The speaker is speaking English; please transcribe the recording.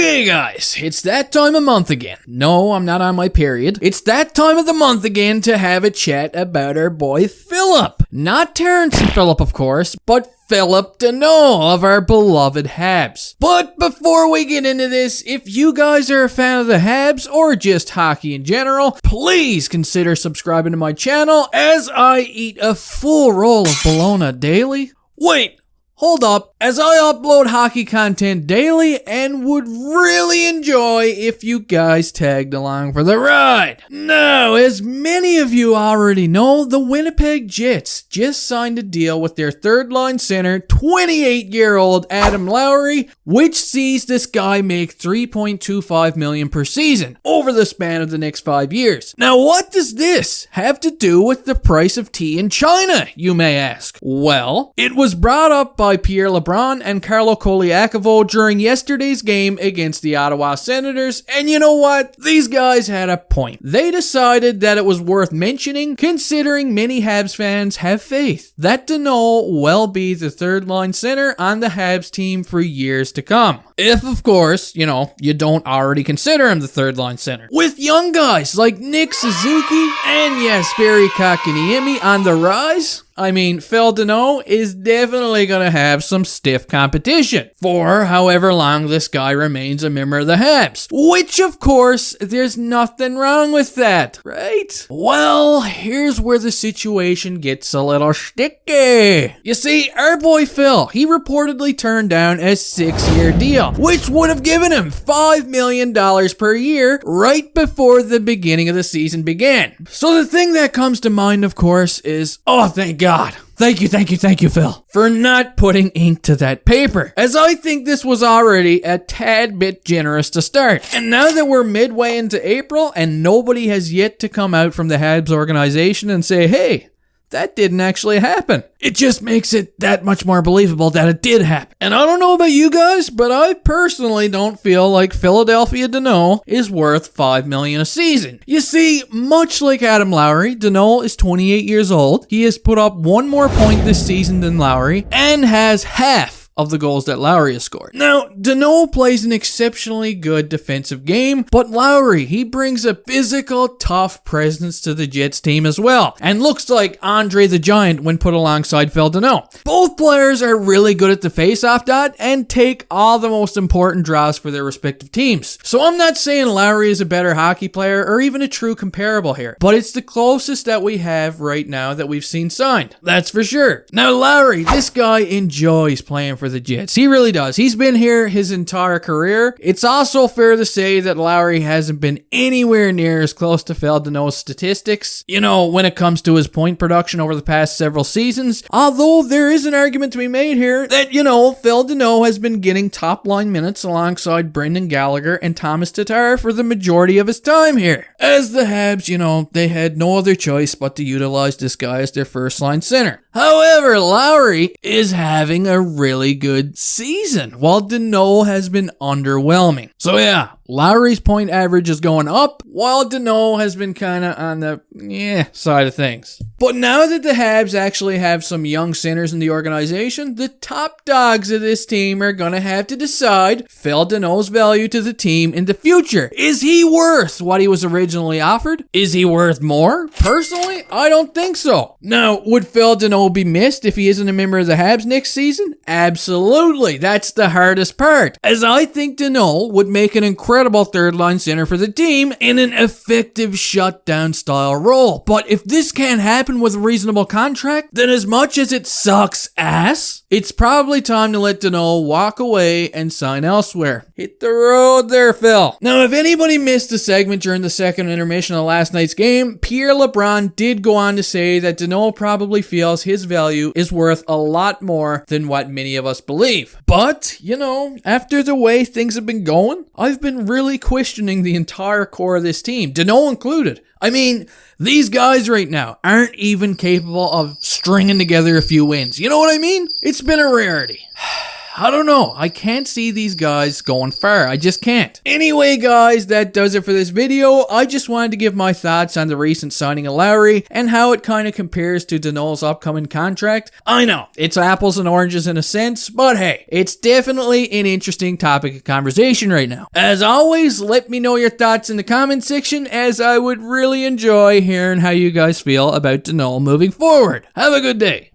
Okay guys, it's that time of month again. No, I'm not on my period. It's that time of the month again to have a chat about our boy Philip. Not Terrence and Philip, of course, but Phil Danault of our beloved Habs. But before we get into this, if you guys are a fan of the Habs or just hockey in general, please consider subscribing to my channel as I eat a full roll of bologna daily. Wait, hold up, as I upload hockey content daily and would really enjoy if you guys tagged along for the ride. Now, as many of you already know, the Winnipeg Jets just signed a deal with their third-line center, 28-year-old Adam Lowry, which sees this guy make $3.25 million per season over the span of the next 5 years. Now, what does this have to do with the price of tea in China, you may ask? Well, it was brought up by Pierre Lebrun and Carlo Colaiacovo during yesterday's game against the Ottawa Senators, and you know what? These guys had a point. They decided that it was worth mentioning, considering many Habs fans have faith that Danault will be the third-line center on the Habs team for years to come. If, of course, you don't already consider him the third-line center. With young guys like Nick Suzuki and Jesperi Kotkaniemi on the rise, Phil Danault is definitely going to have some stiff competition for however long this guy remains a member of the Habs. Which, of course, there's nothing wrong with that, right? Well, here's where the situation gets a little sticky. You see, our boy Phil, he reportedly turned down a 6-year deal, which would have given him $5 million per year right before the beginning of the season began. So the thing that comes to mind, of course, is, oh, thank God. Thank you, Phil, for not putting ink to that paper, as I think this was already a tad bit generous to start. And now that we're midway into April and nobody has yet to come out from the Habs organization and say, hey, that didn't actually happen, it just makes it that much more believable that it did happen. And I don't know about you guys, but I personally don't feel like Philadelphia Danault is worth $5 million a season. You see, much like Adam Lowry, Danault is 28 years old. He has put up one more point this season than Lowry and has half of the goals that Lowry has scored. Now, Danault plays an exceptionally good defensive game, but Lowry, he brings a physical, tough presence to the Jets team as well, and looks like Andre the Giant when put alongside Phil Danault. Both players are really good at the face-off dot and take all the most important draws for their respective teams. So I'm not saying Lowry is a better hockey player or even a true comparable here, but it's the closest that we have right now that we've seen signed. That's for sure. Now, Lowry, this guy enjoys playing for the Jets. He really does. He's been here his entire career. It's also fair to say that Lowry hasn't been anywhere near as close to Phil Danault's statistics, when it comes to his point production over the past several seasons. Although there is an argument to be made here that, Phil Danault has been getting top-line minutes alongside Brendan Gallagher and Thomas Tatar for the majority of his time here. As the Habs, they had no other choice but to utilize this guy as their first-line center. However, Lowry is having a really good season, while Danault has been underwhelming. So yeah, Lowry's point average is going up, while Danault has been kind of on the side of things. But now that the Habs actually have some young centers in the organization, the top dogs of this team are going to have to decide Phil Danault's value to the team in the future. Is he worth what he was originally offered? Is he worth more? Personally, I don't think so. Now, would Phil Danault be missed if he isn't a member of the Habs next season? Absolutely. That's the hardest part, as I think Danault would make an incredible third-line center for the team in an effective shutdown style role. But if this can't happen with a reasonable contract, then as much as it sucks ass, it's probably time to let Danault walk away and sign elsewhere. Hit the road there, Phil. Now, if anybody missed the segment during the second intermission of last night's game, Pierre Lebrun did go on to say that Danault probably feels his value is worth a lot more than what many of us believe. But, after the way things have been going, I've been really questioning the entire core of this team, Danault included. These guys right now aren't even capable of stringing together a few wins. You know what I mean? It's been a rarity. I don't know. I can't see these guys going far. I just can't. Anyway, guys, that does it for this video. I just wanted to give my thoughts on the recent signing of Lowry and how it kind of compares to Danault's upcoming contract. I know, it's apples and oranges in a sense, but hey, it's definitely an interesting topic of conversation right now. As always, let me know your thoughts in the comment section, as I would really enjoy hearing how you guys feel about Danault moving forward. Have a good day.